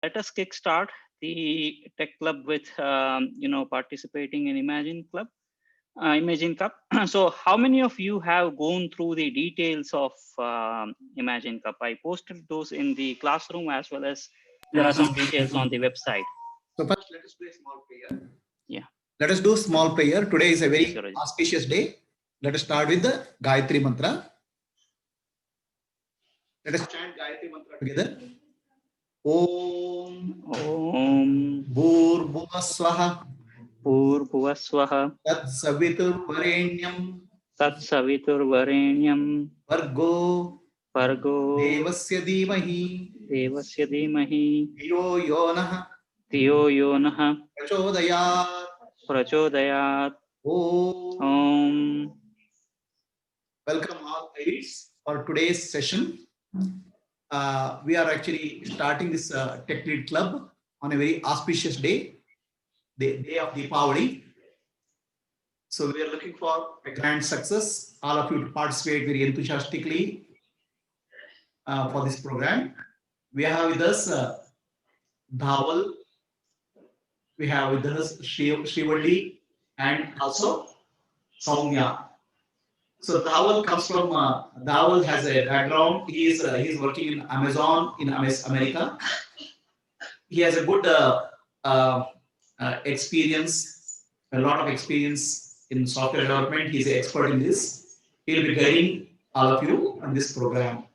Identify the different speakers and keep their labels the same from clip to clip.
Speaker 1: Let us kickstart the tech club with participating in Imagine Cup. So, how many of you have gone through the details of Imagine Cup? I posted those in the classroom as well as there are some details on the website.
Speaker 2: So first, let us do a small prayer.
Speaker 1: Yeah.
Speaker 2: Let us do small prayer. Today is a very auspicious day. Let us start with the Gayatri Mantra. Let us chant Gayatri Mantra together. Om Bhurbhuvaswaha Tat Savitur
Speaker 1: Varenyam
Speaker 2: Vargo Devasya Dhimahi
Speaker 1: Dhiyo Yonah
Speaker 2: Prachodayat.
Speaker 1: Om.
Speaker 2: Welcome all ileads for today's session. We are actually starting this Tech Lead Club on a very auspicious day, the day of Deepavali. So we are looking for a grand success. All of you to participate very enthusiastically for this program. We have with us Dhawal, we have with us Srivalli, and also Soumya. So Dhawal comes from Dhawal has a background. He is working in Amazon in America. He has a good experience, a lot of experience in software development. He's an expert in this. He'll be guiding all of you in this program.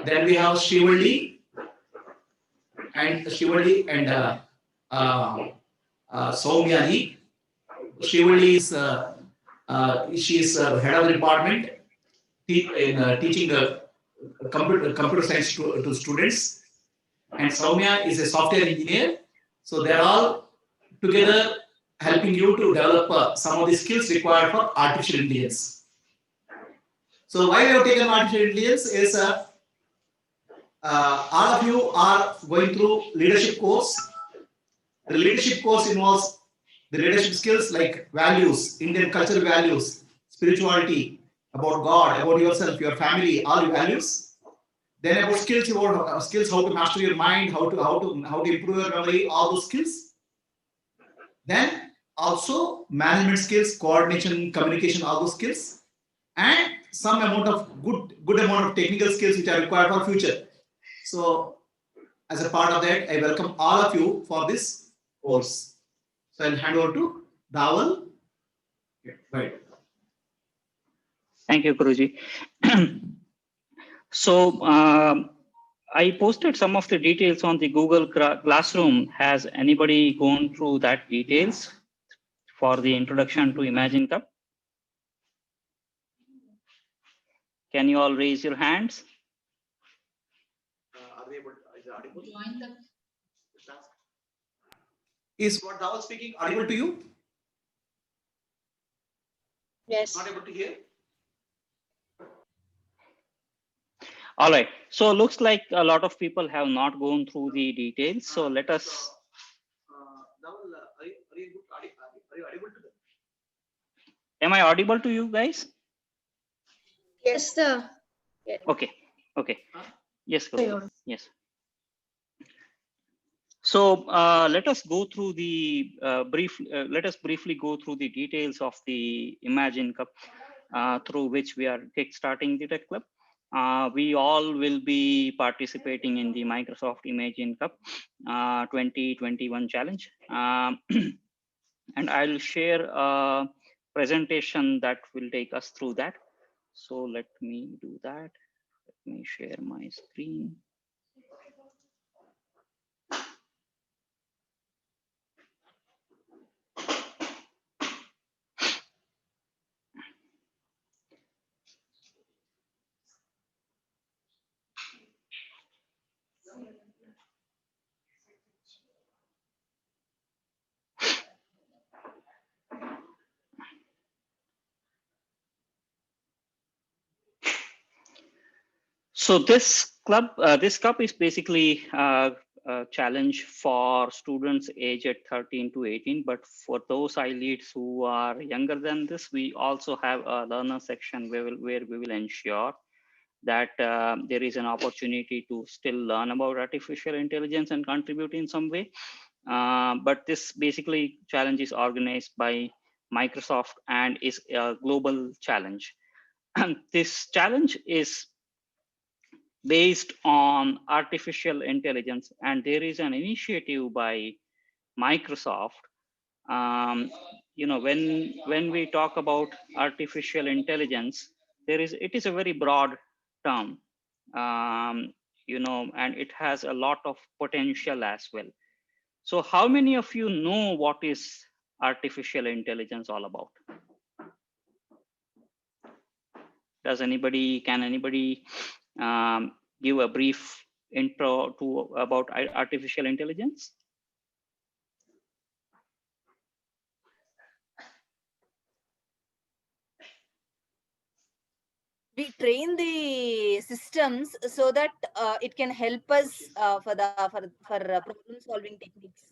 Speaker 2: Then we have Srivalli and Soumyani. Srivalli is she is head of the department teaching computer science to students, and Soumya is a software engineer. So they're all together helping you to develop some of the skills required for artificial intelligence. So why we have taken artificial intelligence is all of you are going through leadership course. The leadership course involves the leadership skills like values, Indian cultural values, spirituality, about God, about yourself, your family, all your values. Then about skills, how to master your mind, how to improve your memory, all those skills. Then also management skills, coordination, communication, all those skills, and some amount of good amount of technical skills which are required for future. So as a part of that, I welcome all of you for this course. So I'll hand over to Dhawal. Right.
Speaker 1: Thank you, Guruji. So I posted some of the details on the Google Classroom. Has anybody gone through that details for the introduction to Imagine Cup? Can you all raise your hands?
Speaker 2: Are they able to, is it audible? Join the task. Is what Dhawal speaking audible to you?
Speaker 3: Yes.
Speaker 2: Not able to hear?
Speaker 1: All right. So looks like a lot of people have not gone through the details. So let us.
Speaker 2: Dhawal, are you audible to them?
Speaker 1: Am I audible to you guys?
Speaker 3: Yes, sir.
Speaker 1: Yeah. Okay. Okay. Yes. Guru. Yes. So let us go through the let us briefly go through the details of the Imagine Cup through which we are kickstarting the Tech Club. We all will be participating in the Microsoft Imagine Cup 2021 challenge. And I'll share a presentation that will take us through that. So let me do that. Let me share my screen. So this cup is basically a challenge for students aged 13 to 18. But for those ileads who are younger than this, we also have a learner section where we will ensure that there is an opportunity to still learn about artificial intelligence and contribute in some way. But this basically challenge is organized by Microsoft and is a global challenge. And this challenge is based on artificial intelligence, and there is an initiative by Microsoft. um, when we talk about artificial intelligence, it is a very broad term, um, and it has a lot of potential as well. So how many of you know what is artificial intelligence all about? Can anybody give a brief intro to about artificial intelligence?
Speaker 4: We train the systems so that it can help us for problem solving techniques.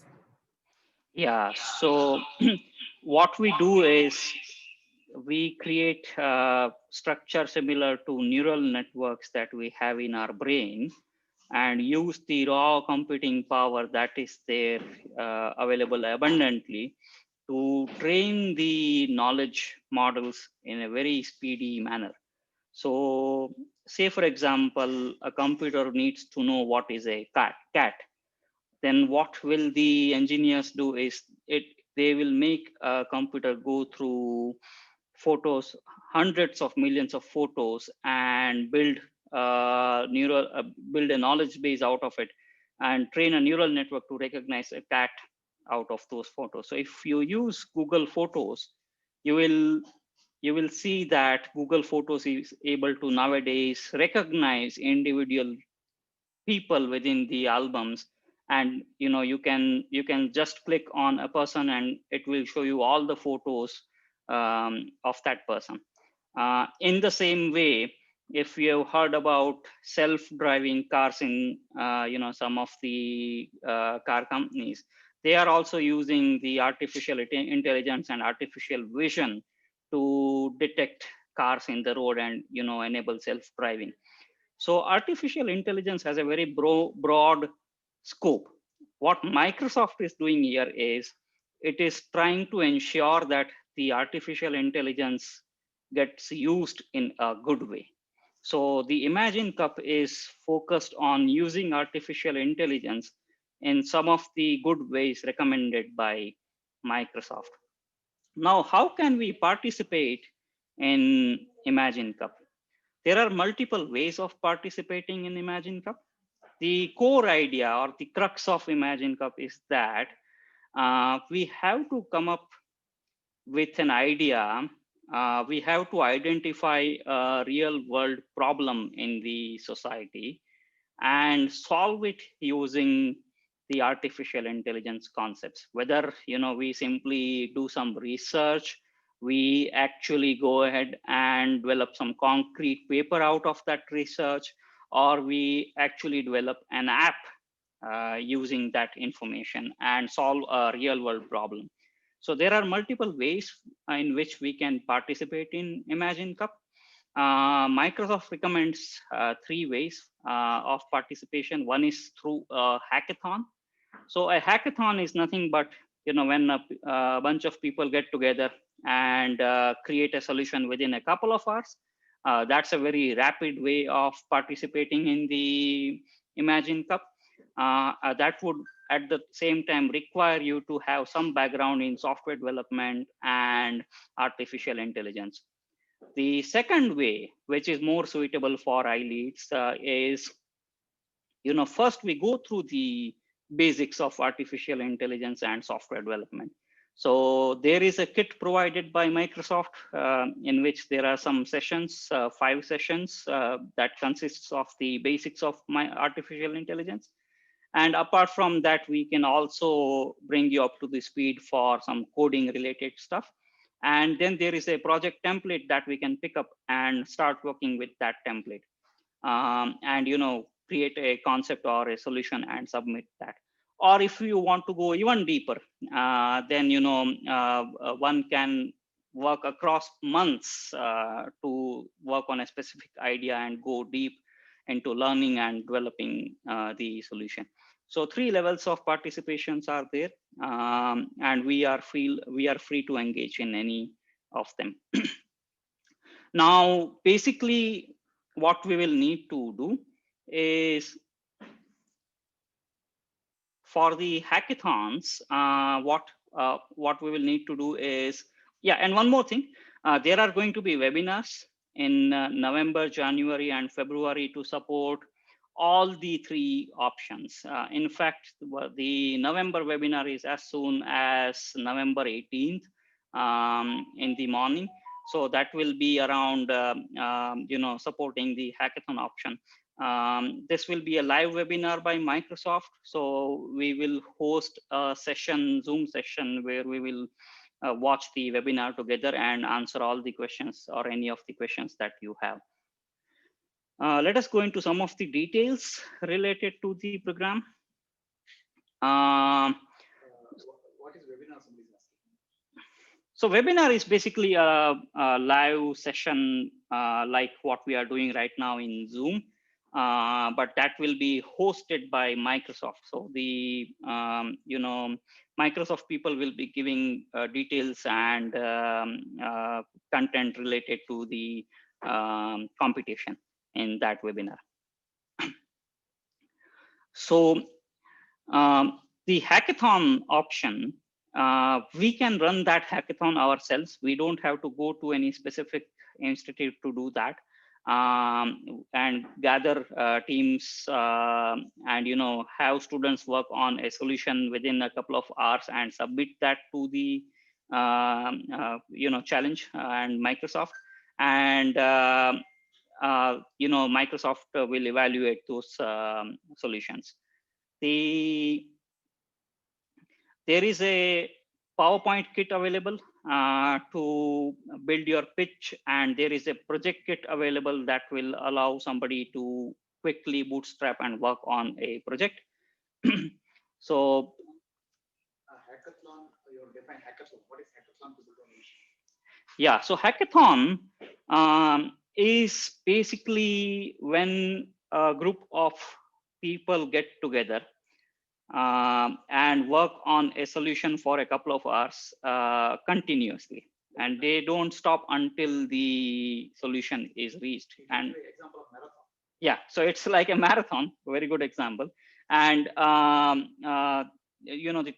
Speaker 1: Yeah, so what we do is we create structure similar to neural networks that we have in our brain, and use the raw computing power that is there available abundantly to train the knowledge models in a very speedy manner. So say for example, a computer needs to know what is a cat. Then what will the engineers do is they will make a computer go through photos, hundreds of millions of photos, and build a knowledge base out of it, and train a neural network to recognize a cat out of those photos. So if you use Google Photos, you will see that Google Photos is able to nowadays recognize individual people within the albums, and you can just click on a person and it will show you all the photos of that person. In the same way, if you have heard about self-driving cars in some of the car companies, they are also using the artificial intelligence and artificial vision to detect cars in the road and enable self-driving. So artificial intelligence has a very broad scope. What Microsoft is doing here is it is trying to ensure that the artificial intelligence gets used in a good way. So the Imagine Cup is focused on using artificial intelligence in some of the good ways recommended by Microsoft. Now, how can we participate in Imagine Cup? There are multiple ways of participating in Imagine Cup. The core idea or the crux of Imagine Cup is that we have to come up with an idea. We have to identify a real world problem in the society and solve it using the artificial intelligence concepts. Whether we simply do some research, we actually go ahead and develop some concrete paper out of that research, or we actually develop an app using that information and solve a real world problem. So there are multiple ways in which we can participate in Imagine Cup. Microsoft recommends three ways of participation. One is through a hackathon. So a hackathon is nothing but when a bunch of people get together and create a solution within a couple of hours. That's a very rapid way of participating in the Imagine Cup. That would at the same time require you to have some background in software development and artificial intelligence. The second way, which is more suitable for iLeads, is first we go through the basics of artificial intelligence and software development. So there is a kit provided by Microsoft in which there are some sessions, 5 sessions that consists of the basics of my artificial intelligence. And apart from that, we can also bring you up to the speed for some coding related stuff. And then there is a project template that we can pick up and start working with that template. And create a concept or a solution and submit that. Or if you want to go even deeper, then one can work across months to work on a specific idea and go deep into learning and developing the solution. So 3 levels of participations are there, and we are free to engage in any of them. Now, basically, what we will need to do is for the hackathons, what we will need to do is, yeah, and one more thing, there are going to be webinars in November, January, and February to support all the 3 options. In fact, the November webinar is as soon as November 18th in the morning. So that will be around, supporting the hackathon option. This will be a live webinar by Microsoft. So we will host a session, Zoom session, where we will watch the webinar together and answer all the questions or any of the questions that you have. Let us go into some of the details related to the program. What is webinar? So webinar is basically a live session like what we are doing right now in Zoom, but that will be hosted by Microsoft. So the Microsoft people will be giving details and content related to the competition in that webinar. So the hackathon option, we can run that hackathon ourselves. We don't have to go to any specific institute to do that, and gather teams and have students work on a solution within a couple of hours and submit that to the challenge and Microsoft, and Microsoft will evaluate those solutions. There is a PowerPoint kit available to build your pitch, and there is a project kit available that will allow somebody to quickly bootstrap and work on a project. So hackathon, you define hackathon. What is hackathon? Yeah, so hackathon is basically when a group of people get together and work on a solution for a couple of hours continuously, and they don't stop until the solution is reached. And example of marathon. Yeah, so it's like a marathon, very good example. And the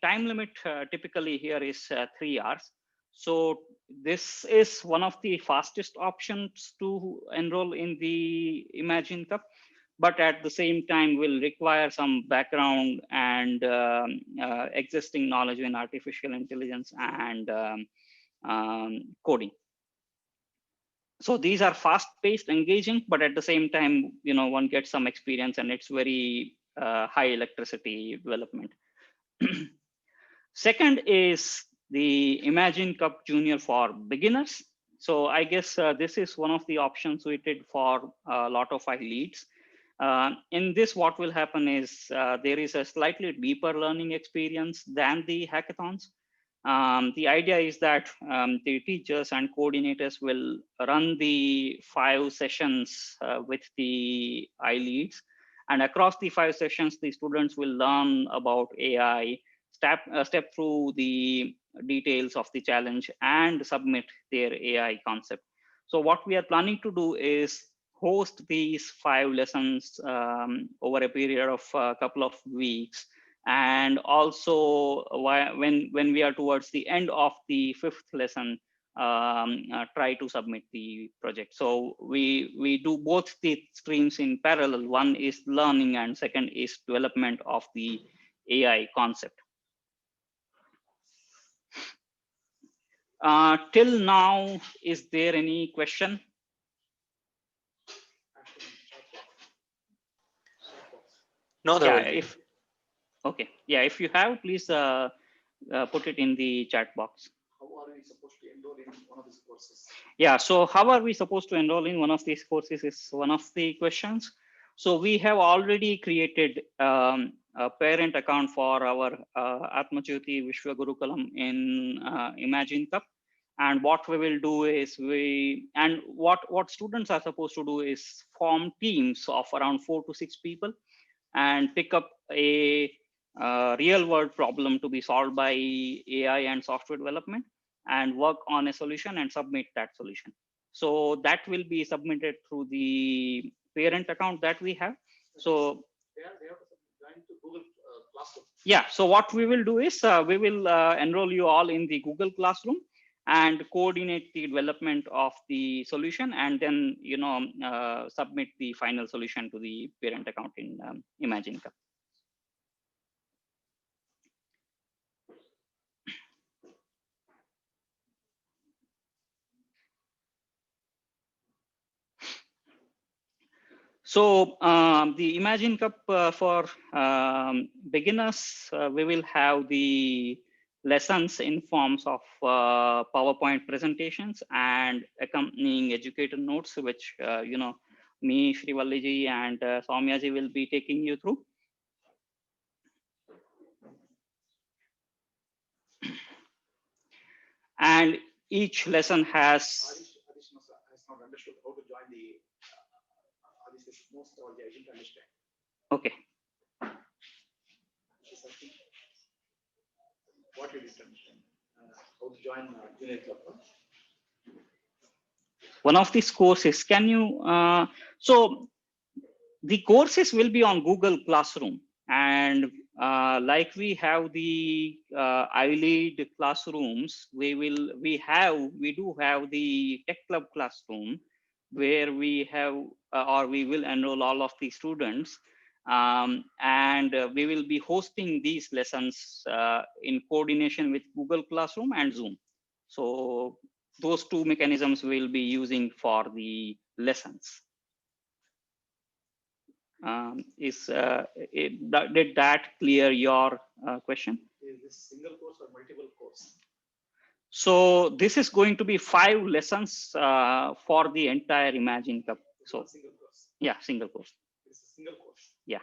Speaker 1: time limit typically here is 3 hours. So this is one of the fastest options to enroll in the Imagine Cup, but at the same time will require some background and existing knowledge in artificial intelligence and coding. So these are fast-paced, engaging, but at the same time, one gets some experience, and it's very high electricity development. Second is the Imagine Cup Junior for beginners. So I guess this is one of the options suited for a lot of ileads. In this, what will happen is there is a slightly deeper learning experience than the hackathons. The idea is that the teachers and coordinators will run the 5 sessions with the ileads, and across the 5 sessions, the students will learn about AI, step through the details of the challenge, and submit their AI concept. So what we are planning to do is host these 5 lessons over a period of a couple of weeks, and also when we are towards the end of the 5th lesson, try to submit the project. So we do both the streams in parallel. One is learning, and second is development of the AI concept. Till now, is there any question?
Speaker 5: No, there will be.
Speaker 1: Okay, yeah, if you have, please put it in the chat box.
Speaker 2: How are we supposed to enroll in one of these courses?
Speaker 1: Yeah, so how are we supposed to enroll in one of these courses is one of the questions. So we have already created a parent account for our Atmajyoti Vishwa Gurukulam in Imagine Cup. And what we will do is what students are supposed to do is form teams of around 4 to 6 people and pick up a real world problem to be solved by AI and software development and work on a solution and submit that solution. So that will be submitted through the parent account that we have. So
Speaker 2: they have to join to Google Classroom.
Speaker 1: yeah, so what we will do is we will enroll you all in the Google Classroom and coordinate the development of the solution, and then submit the final solution to the parent account in Imagine Cup. So the Imagine Cup for beginners, we will have the lessons in forms of PowerPoint presentations and accompanying educator notes, which me, Srivaliji, and Soumyaji will be taking you through. And each lesson has.
Speaker 2: Has not understood how to join the. Most of the I didn't understand.
Speaker 1: Okay.
Speaker 2: What you didn't understand? How to join Junior Club?
Speaker 1: One of these courses, can you? So the courses will be on Google Classroom, and like we have the ilead classrooms, we do have the Tech Club classroom, where we have or we will enroll all of the students, and we will be hosting these lessons in coordination with Google Classroom and Zoom. So those two mechanisms we'll be using for the lessons. Did that clear your question?
Speaker 2: Is this single course or multiple course?
Speaker 1: So this is going to be 5 lessons for the entire Imagine Cup. So
Speaker 2: single course.
Speaker 1: Yeah, single course.
Speaker 2: It's a single course.
Speaker 1: Yeah.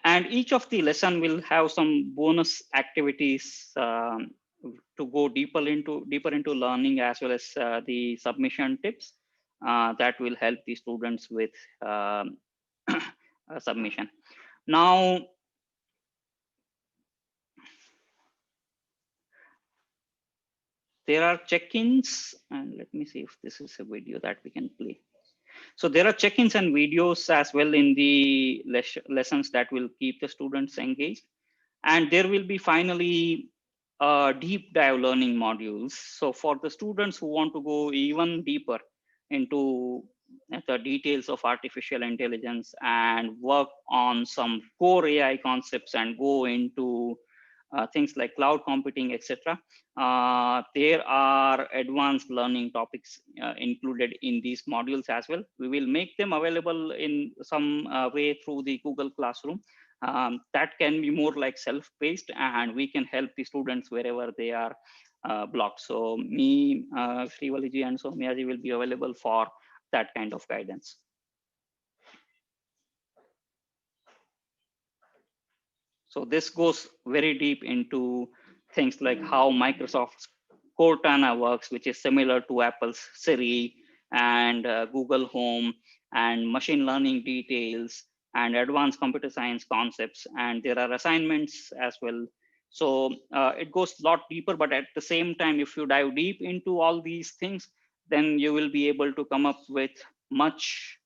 Speaker 1: And each of the lesson will have some bonus activities to go deeper into learning, as well as the submission tips that will help the students with submission. Now, there are check-ins, and let me see if this is a video that we can play. So there are check-ins and videos as well in the lessons that will keep the students engaged. And there will be finally deep dive learning modules. So for the students who want to go even deeper into the details of artificial intelligence and work on some core AI concepts and go into things like cloud computing, etc. There are advanced learning topics included in these modules as well. We will make them available in some way through the Google Classroom. That can be more like self-paced, and we can help the students wherever they are blocked. So me, Srivaliji and Soumyaji will be available for that kind of guidance. So this goes very deep into things like how Microsoft's Cortana works, which is similar to Apple's Siri and Google Home, and machine learning details and advanced computer science concepts. And there are assignments as well. So it goes a lot deeper, but at the same time, if you dive deep into all these things, then you will be able to come up with much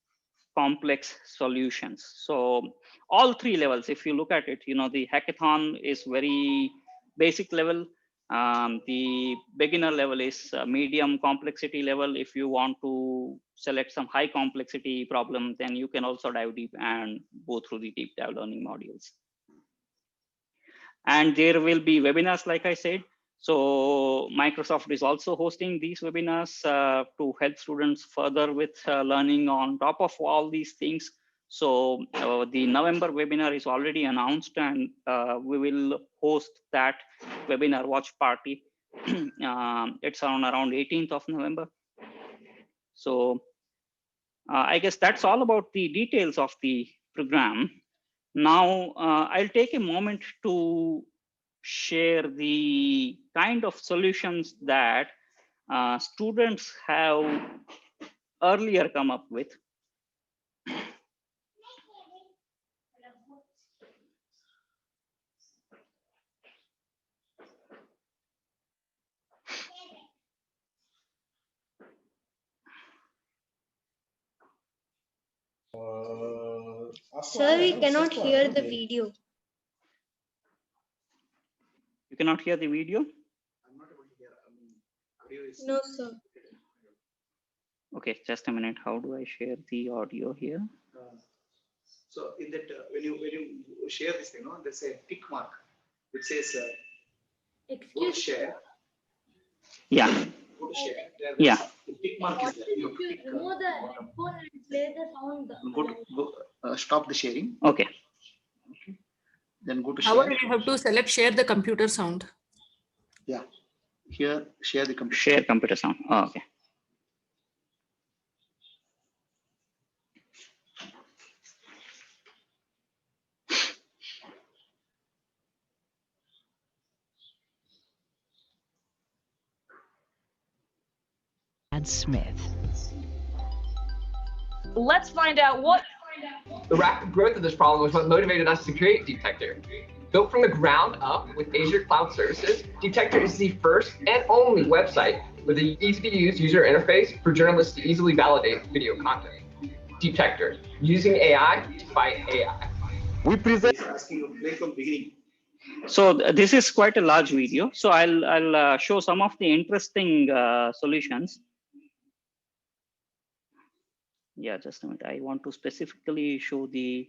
Speaker 1: complex solutions. So all 3 levels, if you look at it, the hackathon is very basic level. The beginner level is medium complexity level. If you want to select some high complexity problem, then you can also dive deep and go through the deep dive learning modules. And there will be webinars, like I said. So Microsoft is also hosting these webinars to help students further with learning on top of all these things. So the November webinar is already announced, and we will host that webinar watch party. It's on around 18th of November. So I guess that's all about the details of the program. Now, I'll take a moment to share the kind of solutions that students have earlier come up with.
Speaker 3: Sir, we cannot hear the video.
Speaker 1: You cannot hear the video?
Speaker 2: I'm not able to hear. Audio is
Speaker 3: No, sir.
Speaker 1: Okay, just a minute. How do I share the audio here?
Speaker 2: so in that when you share this, there's a tick mark which says go to share.
Speaker 1: Yeah.
Speaker 2: Go to share. There
Speaker 1: Yeah.
Speaker 2: The tick mark is there. You have to tick,
Speaker 3: Remove the headphone and play the sound.
Speaker 2: stop the sharing.
Speaker 1: Okay.
Speaker 2: Okay. Then go to share.
Speaker 6: However, you have to select share the computer sound.
Speaker 2: Yeah. Here, share the computer.
Speaker 1: Share computer sound. Oh, okay.
Speaker 7: Smith.
Speaker 8: Let's find out what.
Speaker 9: The rapid growth of this problem was what motivated us to create Detector. Built from the ground up with Azure Cloud Services, Detector is the first and only website with an easy-to-use user interface for journalists to easily validate video content. Detector, using AI to fight AI.
Speaker 2: We present asking you play from beginning.
Speaker 1: So this is quite a large video. So I'll show some of the interesting solutions. Yeah, just a minute. I want to specifically show the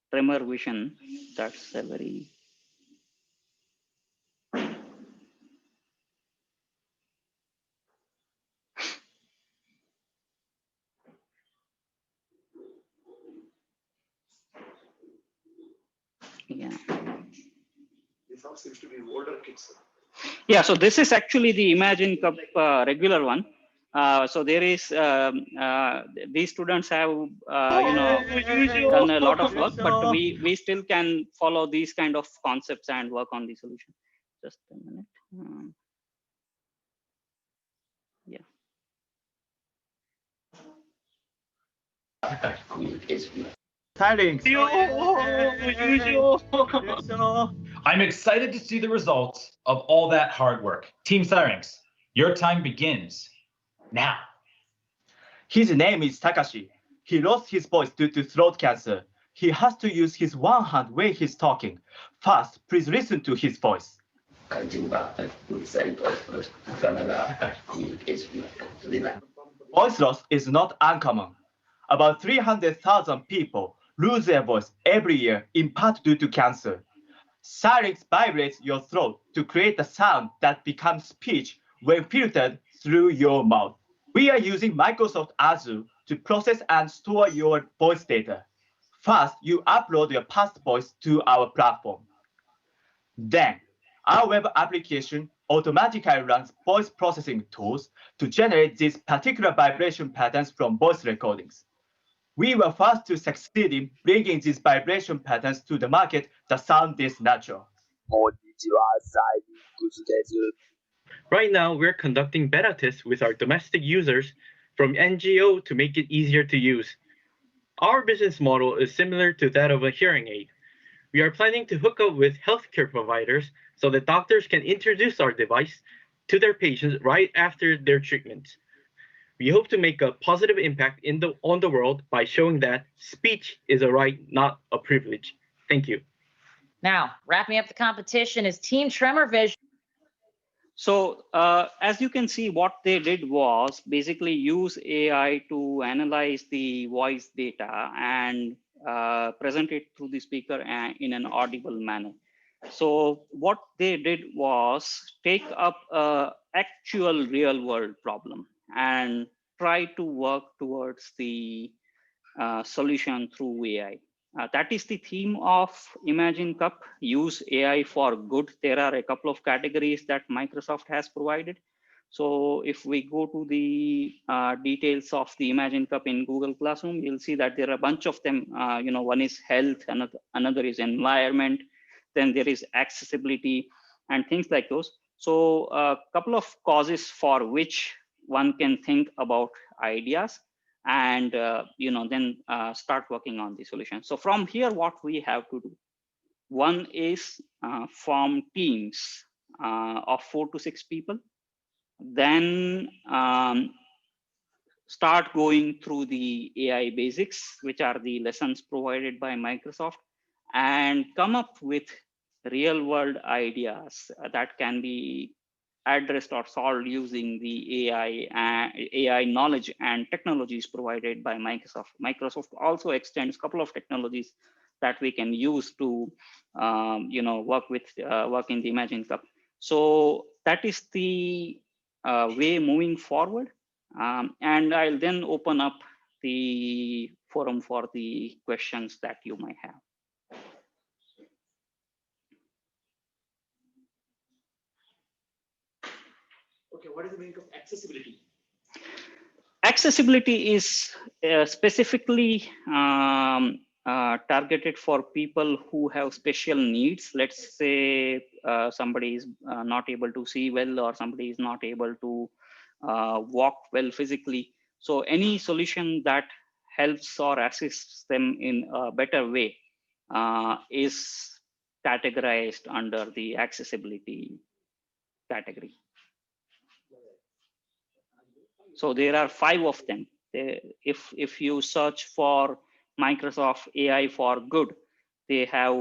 Speaker 1: tremor vision. That's a very yeah.
Speaker 2: This all seems to be older kids.
Speaker 1: Yeah, so this is actually the Imagine Cup regular one. So there is these students have done a lot of work, but we still can follow these kind of concepts and work on the solution. Just a minute. Yeah.
Speaker 10: I'm excited to see the results of all that hard work. Team Syrinx, your time begins now.
Speaker 11: His name is Takashi. He lost his voice due to throat cancer. He has to use his one hand when he's talking. First, please listen to his voice. Voice loss is not uncommon. About 300,000 people lose their voice every year, in part due to cancer. Syrinx vibrates your throat to create a sound that becomes speech when filtered through your mouth. We are using Microsoft Azure to process and store your voice data. First, you upload your past voice to our platform. Then, our web application automatically runs voice processing tools to generate these particular vibration patterns from voice recordings. We were first to succeed in bringing these vibration patterns to the market that sound this natural.
Speaker 12: Right now, we're conducting beta tests with our domestic users from NGO to make it easier to use. Our business model is similar to that of a hearing aid. We are planning to hook up with healthcare providers so that doctors can introduce our device to their patients right after their treatments. We hope to make a positive impact on the world by showing that speech is a right, not a privilege. Thank you.
Speaker 8: Now, wrapping up the competition is Team Tremor Vision.
Speaker 1: So as you can see, what they did was basically use AI to analyze the voice data and present it to the speaker in an audible manner. So what they did was take up an actual real world problem and try to work towards the solution through AI. That is the theme of Imagine Cup, use AI for good. There are a couple of categories that Microsoft has provided. So if we go to the details of the Imagine Cup in Google Classroom, you'll see that there are a bunch of them. One is health, another is environment, then there is accessibility and things like those. So a couple of causes for which one can think about ideas and then start working on the solution. So from here, what we have to do, one is form teams of 4 to 6 people, then start going through the AI basics, which are the lessons provided by Microsoft, and come up with real world ideas that can be addressed or solved using the AI knowledge and technologies provided by Microsoft. Microsoft also extends a couple of technologies that we can use to work in the Imagine Cup. So that is the way moving forward. And I'll then open up the forum for the questions that you might have.
Speaker 2: Okay, what is the meaning of accessibility?
Speaker 1: Accessibility is specifically targeted for people who have special needs. Let's say somebody is not able to see well, or somebody is not able to walk well physically. So any solution that helps or assists them in a better way is categorized under the accessibility category. So there are 5 of them. If you search for Microsoft AI for Good, they have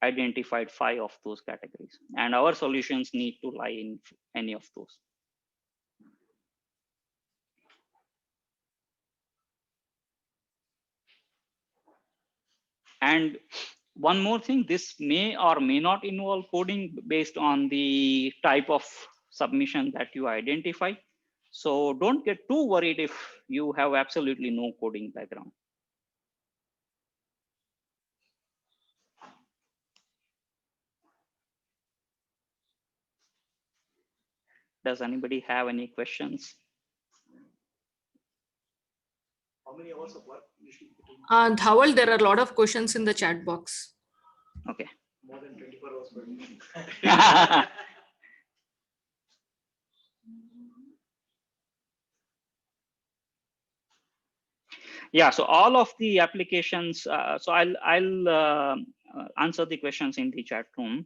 Speaker 1: identified 5 of those categories, and our solutions need to lie in any of those. And one more thing, this may or may not involve coding based on the type of submission that you identify. So don't get too worried if you have absolutely no coding background. Does anybody have any questions?
Speaker 2: How many hours of work usually?
Speaker 6: And Dhawal, there are a lot of questions in the chat box.
Speaker 1: Okay.
Speaker 2: More than 24 hours per day.
Speaker 1: Yeah, so all of the applications, so I'll answer the questions in the chat room.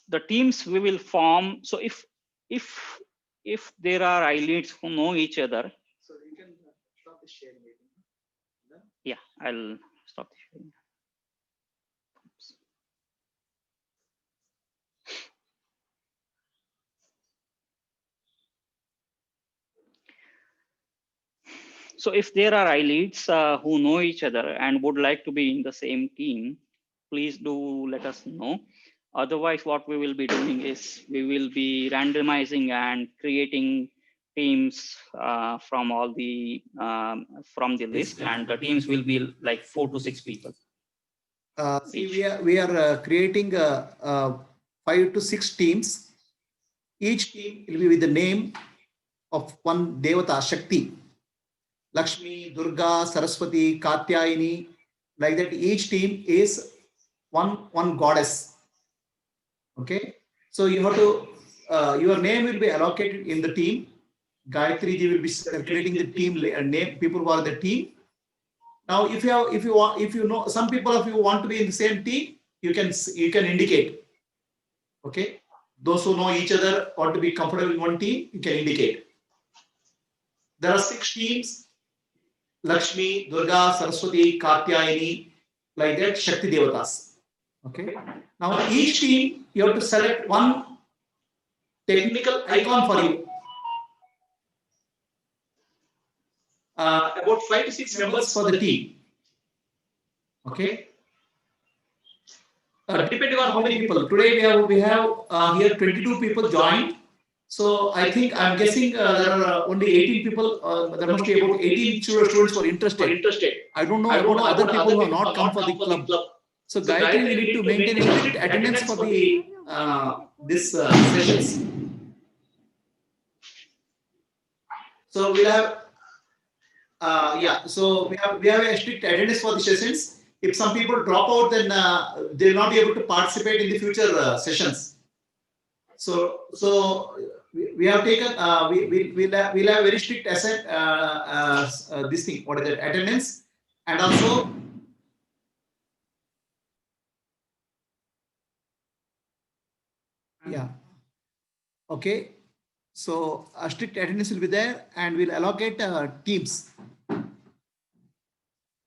Speaker 1: The teams we will form, so if there are ileads who know each other.
Speaker 2: So you can stop the sharing.
Speaker 1: Yeah, I'll stop the sharing. So if there are ileads who know each other and would like to be in the same team, please do let us know. Otherwise, what we will be doing is we will be randomizing and creating teams from all the from the list, and the teams will be like 4 to 6 people.
Speaker 2: See, we are creating 5 to 6 teams. Each team will be with the name of one Devata, Shakti. Lakshmi, Durga, Saraswati, Katyayini, like that. Each team is one goddess. Okay, so you have to your name will be allocated in the team. Gayatri ji will be creating the team name, people who are the team. Now, if you know some people of you want to be in the same team, you can indicate. Okay, those who know each other want to be comfortable in one team, you can indicate. There are 6 teams. Lakshmi, Durga, Saraswati, Katyayini, like that, Shakti Devatas. Okay. Now each team you have to select one technical icon for you. About 5 to 6 members for the team. Okay. Depending on how many people. Today we have here 22 people joined. So I think I'm guessing there are only 18 people. There must be about 18 students who are interested. I don't know about other people who have not come for the club. So Gayatri, we need to maintain a strict attendance for the this sessions. So we'll have so we have a strict attendance for the sessions. If some people drop out, then they will not be able to participate in the future sessions. So we have taken we'll have very strict this thing, what is it, attendance, and also okay. So a strict attendance will be there, and we'll allocate teams.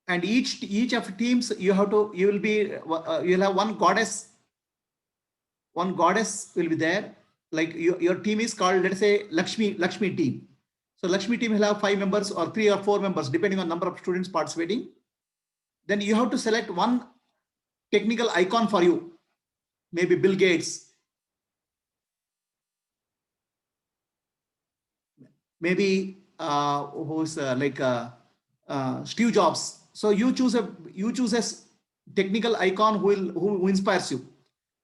Speaker 2: And each of teams you'll have one goddess. One goddess will be there. Like your team is called, let's say, Lakshmi team. So Lakshmi team will have 5 members or 3 or 4 members, depending on number of students participating. Then you have to select one technical icon for you. Maybe Bill Gates. Maybe who's Steve Jobs. So you choose a technical icon who inspires you.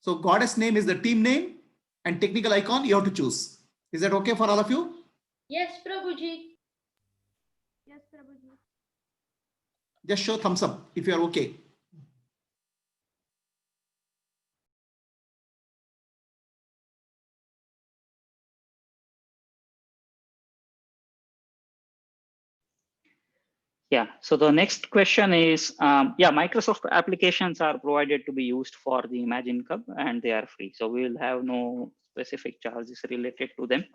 Speaker 2: So goddess name is the team name, and technical icon you have to choose. Is that okay for all of you?
Speaker 3: Yes, Prabhuji. Yes, Prabhuji.
Speaker 2: Just show thumbs up if you are okay.
Speaker 1: Yeah, so the next question is, Microsoft applications are provided to be used for the Imagine Cup, and they are free. So we will have no specific charges related to them.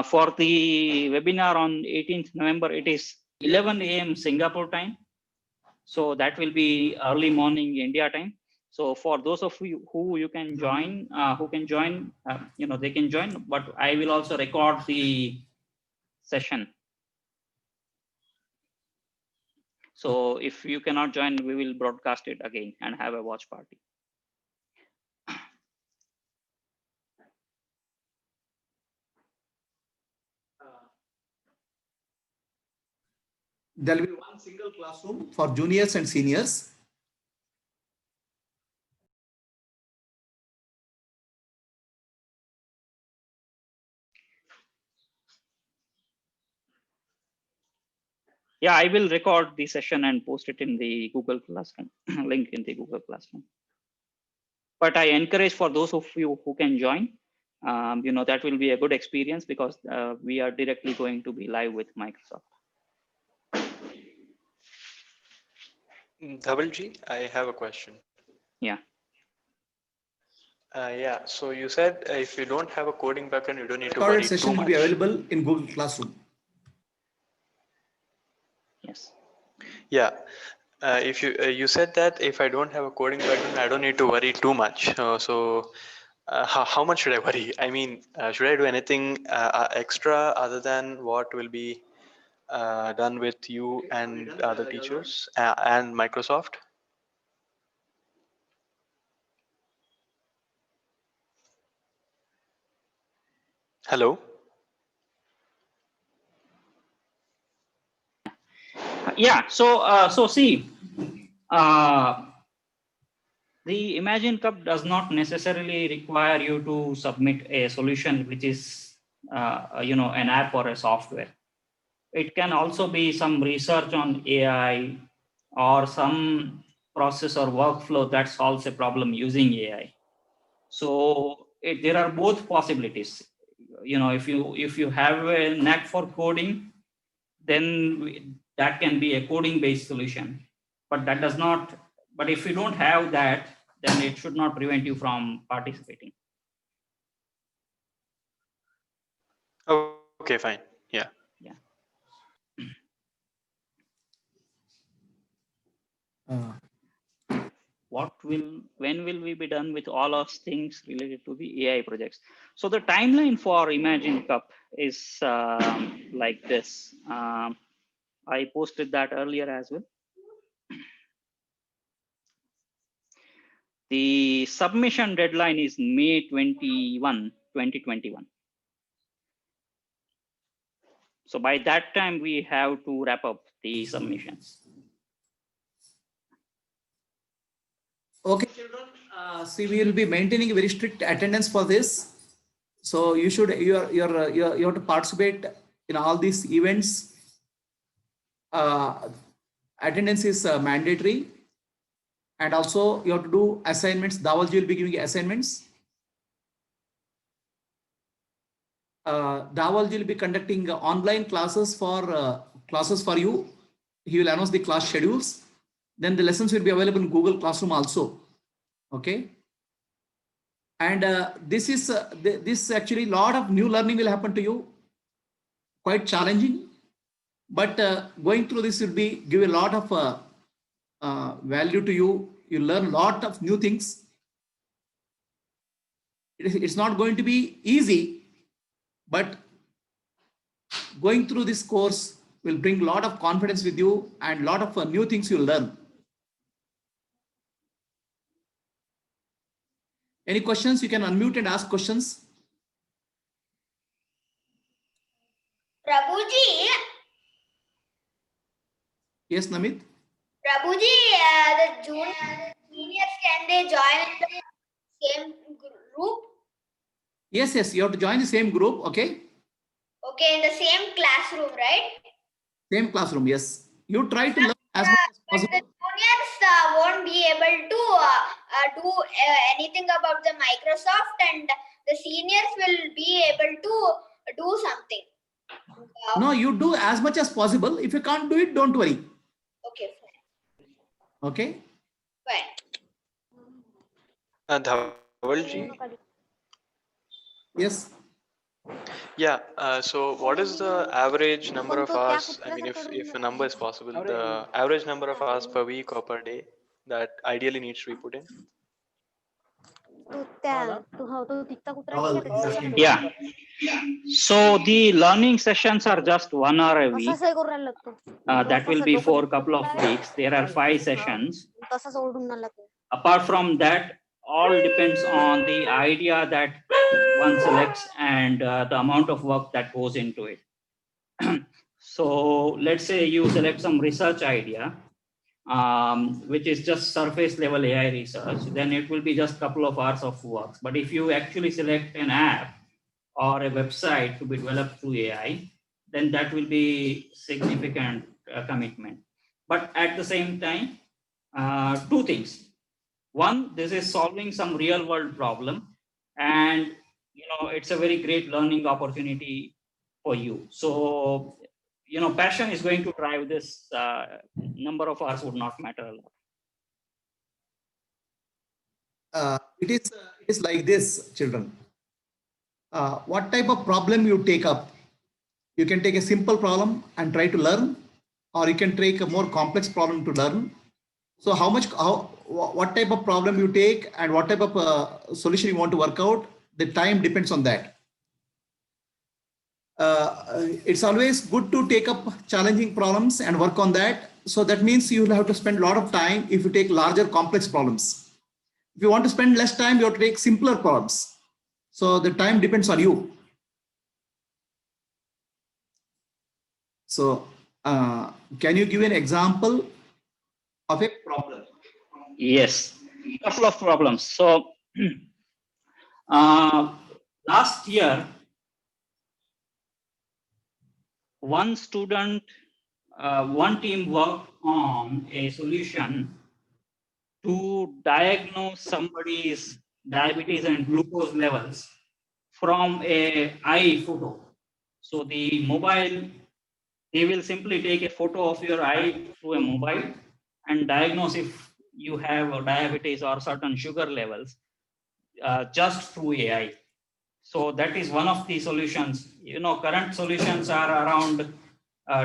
Speaker 1: For the webinar on 18th November, it is 11 a.m. Singapore time. So that will be early morning India time. So for those of you who you can join, they can join, but I will also record the session. So if you cannot join, we will broadcast it again and have a watch party.
Speaker 2: There will be one single classroom for juniors and seniors.
Speaker 1: Yeah, I will record the session and post it in the Google Classroom, link in the Google Classroom. But I encourage for those of you who can join, that will be a good experience, because we are directly going to be live with Microsoft.
Speaker 5: Double G, I have a question.
Speaker 1: Yeah.
Speaker 5: So you said if you don't have a coding background, you don't need to
Speaker 2: Recorded
Speaker 5: worry
Speaker 2: session
Speaker 5: too
Speaker 2: will be
Speaker 5: much.
Speaker 2: available in Google Classroom.
Speaker 1: Yes.
Speaker 5: Yeah. If you said that if I don't have a coding background, I don't need to worry too much. How much should I worry? I mean, should I do anything extra other than what will be done with you and other teachers and Microsoft? Hello?
Speaker 1: Yeah, so see, the Imagine Cup does not necessarily require you to submit a solution which is, an app or a software. It can also be some research on AI or some process or workflow that solves a problem using AI. So there are both possibilities. If you have a knack for coding, then that can be a coding based solution. But that does not. But if you don't have that, then it should not prevent you from participating.
Speaker 5: Okay, fine. Yeah.
Speaker 1: Yeah. When will we be done with all of things related to the AI projects? So the timeline for Imagine Cup is like this. I posted that earlier as well. The submission deadline is May 21, 2021. So by that time, we have to wrap up the submissions.
Speaker 2: Okay, children. See, we will be maintaining a very strict attendance for this. So you should you have to participate in all these events. Attendance is mandatory, and also you have to do assignments. Dawalji will be giving assignments. Dawalji will be conducting online classes for you. He will announce the class schedules. Then the lessons will be available in Google Classroom also. Okay. And this actually lot of new learning will happen to you. Quite challenging, but going through this will give a lot of value to you. You learn a lot of new things. It's not going to be easy, but going through this course will bring a lot of confidence with you and a lot of new things you'll learn. Any questions? You can unmute and ask questions.
Speaker 3: Prabhuji.
Speaker 2: Yes, Namit.
Speaker 3: Prabhuji, the juniors, can they join the same group?
Speaker 2: Yes, you have to join the same group. Okay.
Speaker 3: Okay, in the same classroom, right?
Speaker 2: Same classroom. Yes. You try to learn as much as possible.
Speaker 3: But the juniors won't be able to do anything about the Microsoft, and the seniors will be able to do something.
Speaker 2: No, you do as much as possible. If you can't do it, don't worry.
Speaker 3: Okay, fine.
Speaker 2: Okay.
Speaker 3: Fine.
Speaker 5: Dhavalji?
Speaker 2: Yes.
Speaker 5: Yeah. So what is the average number of hours? I mean, if a number is possible, the average number of hours per week or per day that ideally needs to be put in?
Speaker 1: Yeah. So the learning sessions are just 1 hour a week. That will be for a couple of weeks. There are 5 sessions. Apart from that, all depends on the idea that one selects and the amount of work that goes into it. So let's say you select some research idea, which is just surface level AI research, then it will be just a couple of hours of work. But if you actually select an app or a website to be developed through AI, then that will be significant commitment. But at the same time, 2 things. One, this is solving some real world problem, and it's a very great learning opportunity for you. So passion is going to drive this. Number of hours would not matter a lot.
Speaker 2: It is like this, children. What type of problem you take up? You can take a simple problem and try to learn, or you can take a more complex problem to learn. So what type of problem you take and what type of solution you want to work out, the time depends on that. It's always good to take up challenging problems and work on that. So that means you will have to spend a lot of time if you take larger complex problems. If you want to spend less time, you have to take simpler problems. So the time depends on you. So can you give an example of a problem?
Speaker 1: Yes, a couple of problems. So last year, one team worked on a solution to diagnose somebody's diabetes and glucose levels from a eye photo. So the mobile, they will simply take a photo of your eye through a mobile and diagnose if you have diabetes or certain sugar levels just through AI. So that is one of the solutions. Current solutions are around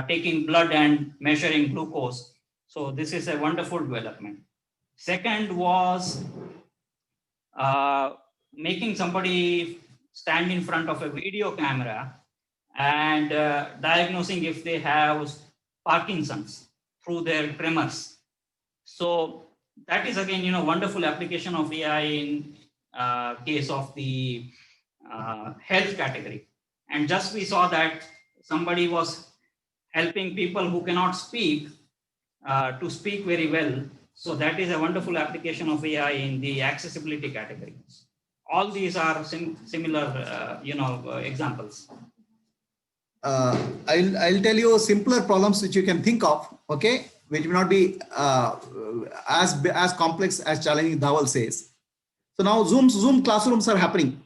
Speaker 1: taking blood and measuring glucose. So this is a wonderful development. Second was making somebody stand in front of a video camera and diagnosing if they have Parkinson's through their tremors. So that is again, wonderful application of AI in case of the health category. And just we saw that somebody was helping people who cannot speak to speak very well. So that is a wonderful application of AI in the accessibility category. All these are similar, examples.
Speaker 2: I'll tell you simpler problems which you can think of, okay, which may not be as complex as challenging Dhawal says. So now Zoom classrooms are happening.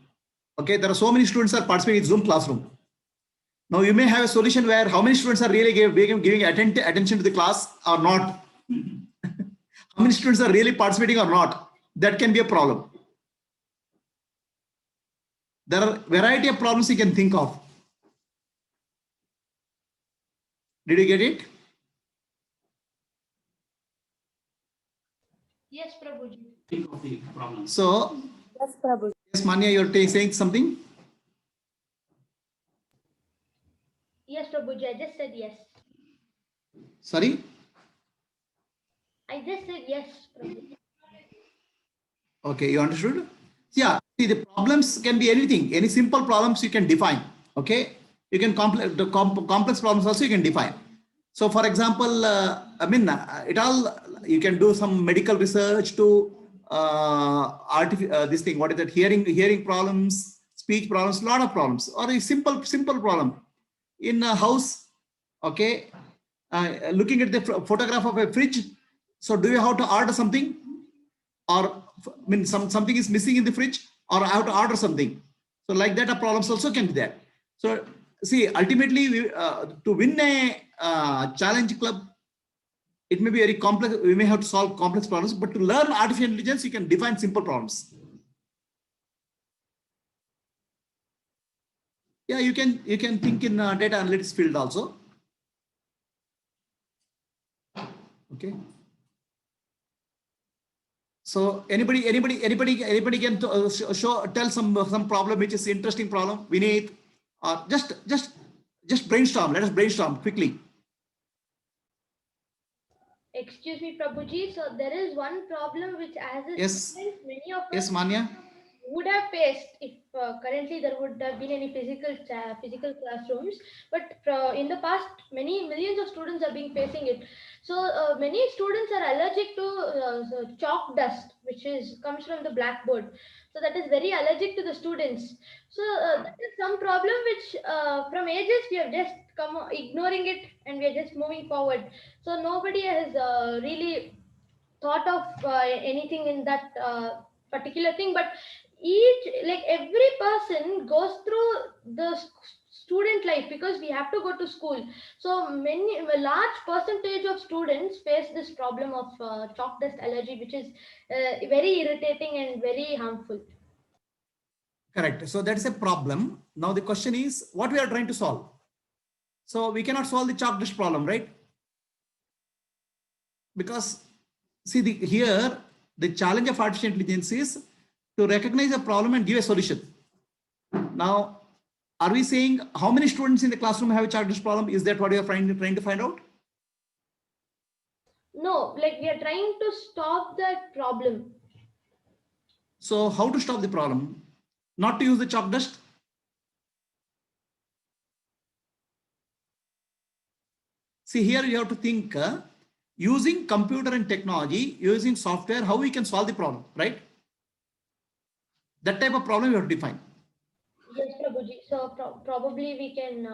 Speaker 2: Okay, there are so many students are participating in Zoom classroom. Now you may have a solution where how many students are really giving attention to the class or not. How many students are really participating or not. That can be a problem. There are a variety of problems you can think of. Did you get it?
Speaker 3: Yes, Prabhuji.
Speaker 1: Think of the problem.
Speaker 2: So,
Speaker 4: Yes, Prabhu.
Speaker 2: yes, Manya, you're saying something?
Speaker 3: Yes, Prabhuji. I just said yes.
Speaker 2: Sorry?
Speaker 3: I just said yes, Prabhuji.
Speaker 2: Okay, you understood? Yeah, see, the problems can be anything. Any simple problems you can define. Okay, you can complex problems also you can define. So, for example, you can do some medical research to this thing. What is that? Hearing problems, speech problems, lot of problems, or a simple problem in a house. Okay, looking at the photograph of a fridge. So, do you have to order something? Or something is missing in the fridge, or I have to order something. So like that, a problems also can be there. So see, ultimately, to win a challenge club, it may be very complex. We may have to solve complex problems, but to learn artificial intelligence, you can define simple problems. Yeah, you can think in data analytics field also. Okay. So anybody can tell some problem which is interesting problem. Vineet, or just brainstorm. Let us brainstorm quickly.
Speaker 3: Excuse me, Prabhuji. So there is one problem which, as a student, many of us
Speaker 2: Manya
Speaker 3: would have faced if currently there would have been any physical classrooms. But in the past, many millions of students are being facing it. So many students are allergic to chalk dust, which comes from the blackboard. So that is very allergic to the students. So that is some problem which from ages we have just come ignoring it, and we are just moving forward. So nobody has really thought of anything in that particular thing. But every person goes through the student life, because we have to go to school. So a large percentage of students face this problem of chalk dust allergy, which is very irritating and very harmful.
Speaker 2: Correct. So that's a problem. Now the question is what we are trying to solve. So we cannot solve the chalk dust problem, right? Because see, here the challenge of artificial intelligence is to recognize a problem and give a solution. Now, are we saying how many students in the classroom have a chalk dust problem? Is that what you are trying to find out?
Speaker 3: No, we are trying to stop that problem.
Speaker 2: So how to stop the problem? Not to use the chalk dust? See, here you have to think using computer and technology, using software, how we can solve the problem, right? That type of problem you have to define.
Speaker 3: Yes, Prabhuji. So probably we can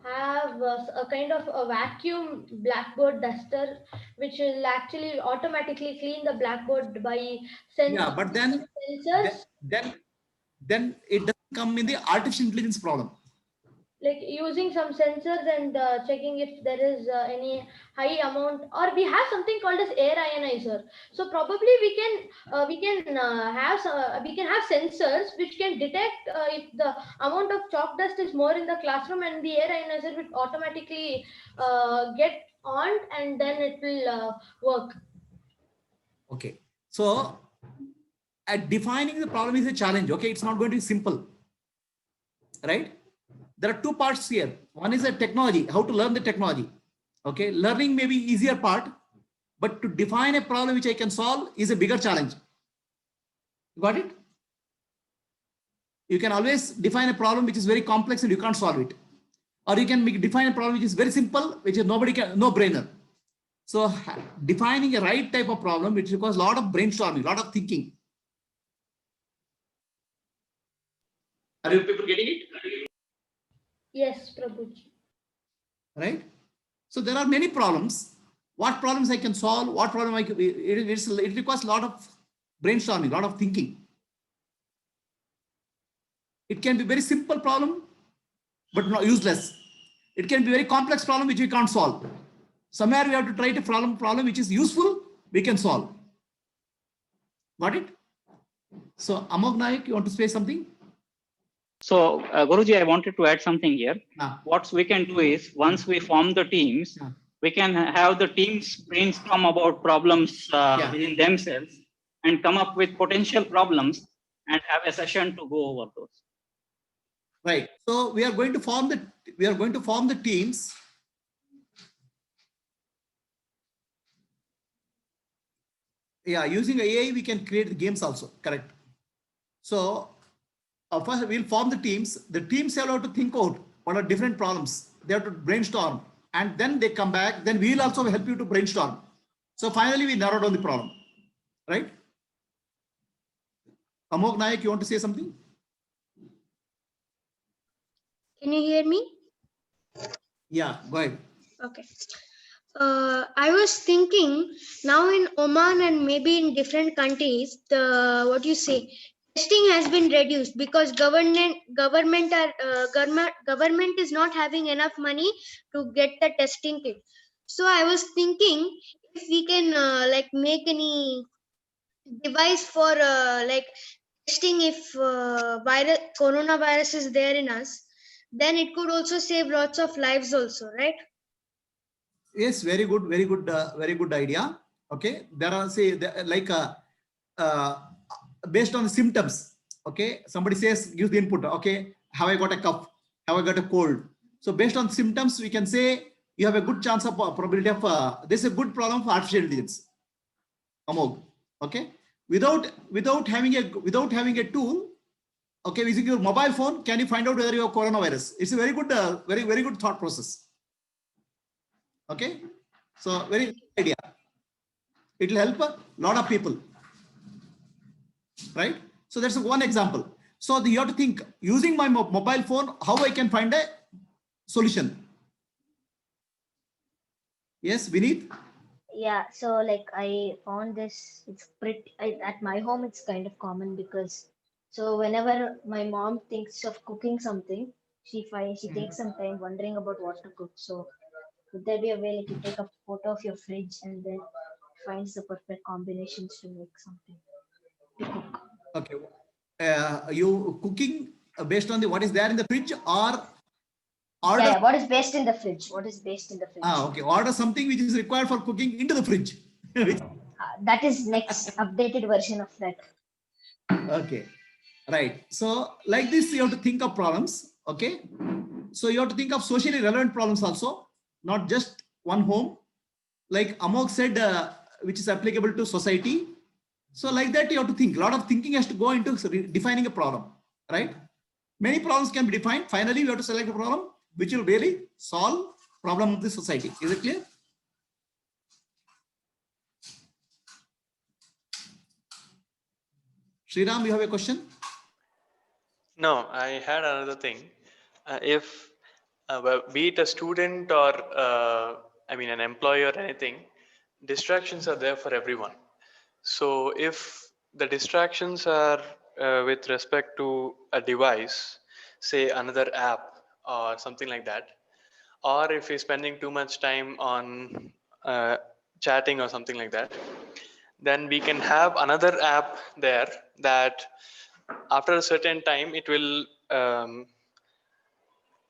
Speaker 3: have a kind of a vacuum blackboard duster, which will actually automatically clean the blackboard by
Speaker 2: Yeah, but then
Speaker 3: sensors.
Speaker 2: Then it doesn't come in the artificial intelligence problem.
Speaker 3: Using some sensors and checking if there is any high amount, or we have something called as air ionizer. So probably we can have sensors which can detect if the amount of chalk dust is more in the classroom, and the air ionizer will automatically get on, and then it will work.
Speaker 2: Okay, so at defining the problem is a challenge. Okay, it's not going to be simple, right? There are two parts here. One is the technology, how to learn the technology. Okay, learning may be easier part, but to define a problem which I can solve is a bigger challenge. Got it? You can always define a problem which is very complex and you can't solve it. Or you can define a problem which is very simple, which is no brainer. So defining a right type of problem, it requires a lot of brainstorming, a lot of thinking. Are you people getting it?
Speaker 3: Yes, Prabhuji.
Speaker 2: Right? So there are many problems. What problems I can solve? What problem I can, it requires a lot of brainstorming, a lot of thinking. It can be very simple problem, but not useless. It can be very complex problem which we can't solve. Somewhere we have to try to problem which is useful, we can solve. Got it? So Amog Nayak, you want to say something?
Speaker 1: So Guruji, I wanted to add something here. What we can do is, once we form the teams, we can have the teams brainstorm about problems within themselves and come up with potential problems and have a session to go over those.
Speaker 2: Right. So we are going to form the teams. Yeah, using AI we can create the games also. Correct. So first we'll form the teams. The teams have to think out what are different problems. They have to brainstorm, and then they come back. Then we'll also help you to brainstorm. So finally we narrow down the problem. Right? Amog Nayak, you want to say something?
Speaker 13: Can you hear me?
Speaker 2: Yeah, go ahead.
Speaker 13: Okay. I was thinking now in Oman and maybe in different countries, testing has been reduced because government is not having enough money to get the testing kit. So I was thinking if we can make any device for testing if coronavirus is there in us, then it could also save lots of lives also, right?
Speaker 2: Yes, very good, very good idea. Okay, there are based on the symptoms. Okay, somebody says use the input. Okay, have I got a cough? Have I got a cold? So based on symptoms, we can say you have a good chance of probability of this is a good problem for artificial intelligence. Amog. Okay, without having a tool. Okay, using your mobile phone, can you find out whether you have coronavirus? It's a very good, very good thought process. Okay, so very good idea. It will help a lot of people, right? So that's one example. So you have to think using my mobile phone, how I can find a solution. Yes, Vineet?
Speaker 14: Yeah, so like I found this, it's pretty, at my home, it's kind of common because, so whenever my mom thinks of cooking something, she takes some time wondering about what to cook. So would there be a way like you take a photo of your fridge and then finds the perfect combinations to make something to cook?
Speaker 2: Okay, you cooking based on the what is there in the fridge or order?
Speaker 14: Yeah, what is best in the fridge? What is best in the fridge?
Speaker 2: Okay, order something which is required for cooking into the fridge.
Speaker 14: That is next updated version of that.
Speaker 2: Okay, right. So like this, you have to think of problems. Okay, so you have to think of socially relevant problems also, not just one home. Like Amog said, which is applicable to society. So like that, you have to think. A lot of thinking has to go into defining a problem, right? Many problems can be defined. Finally, we have to select a problem which will really solve problem of the society. Is it clear? Sriram, you have a question?
Speaker 5: No, I had another thing. If be it a student or I mean an employee or anything, distractions are there for everyone. So if the distractions are with respect to a device, say another app or something like that, or if you're spending too much time on chatting or something like that, then we can have another app there that after a certain time it will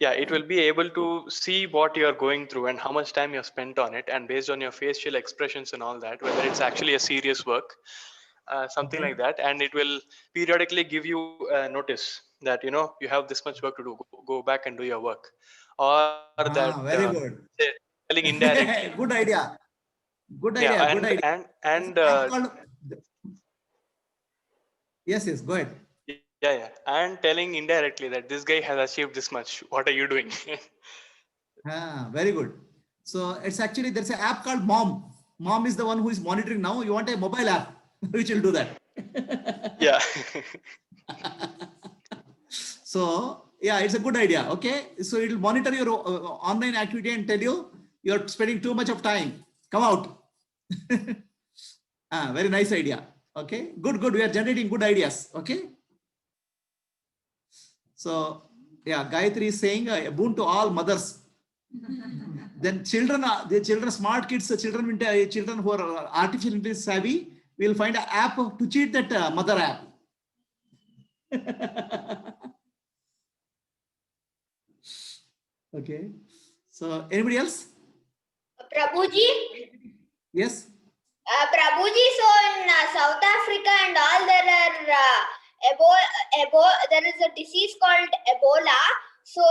Speaker 5: it will be able to see what you're going through and how much time you've spent on it, and based on your facial expressions and all that, whether it's actually a serious work, something like that, and it will periodically give you a notice that you have this much work to do, go back and do your work, or that
Speaker 2: Very good.
Speaker 5: telling indirectly.
Speaker 2: Good idea. Good idea.
Speaker 5: Yeah,
Speaker 2: good idea.
Speaker 5: and
Speaker 2: yes, go ahead.
Speaker 5: Yeah, and telling indirectly that this guy has achieved this much. What are you doing?
Speaker 2: Very good. So it's actually, there's an app called Mom. Mom is the one who is monitoring now. You want a mobile app, which will do that.
Speaker 5: Yeah.
Speaker 2: So yeah, it's a good idea. Okay. So it will monitor your online activity and tell you you're spending too much of time. Come out. Very nice idea. Okay. Good. We are generating good ideas. Okay. So yeah, Gayatri is saying a boon to all mothers. Then children, smart kids, children who are artificial intelligence savvy, will find an app to cheat that mother app. Okay. So anybody else?
Speaker 15: Prabhuji?
Speaker 2: Yes.
Speaker 15: Prabhuji, so in South Africa and all, there is a disease called Ebola. So,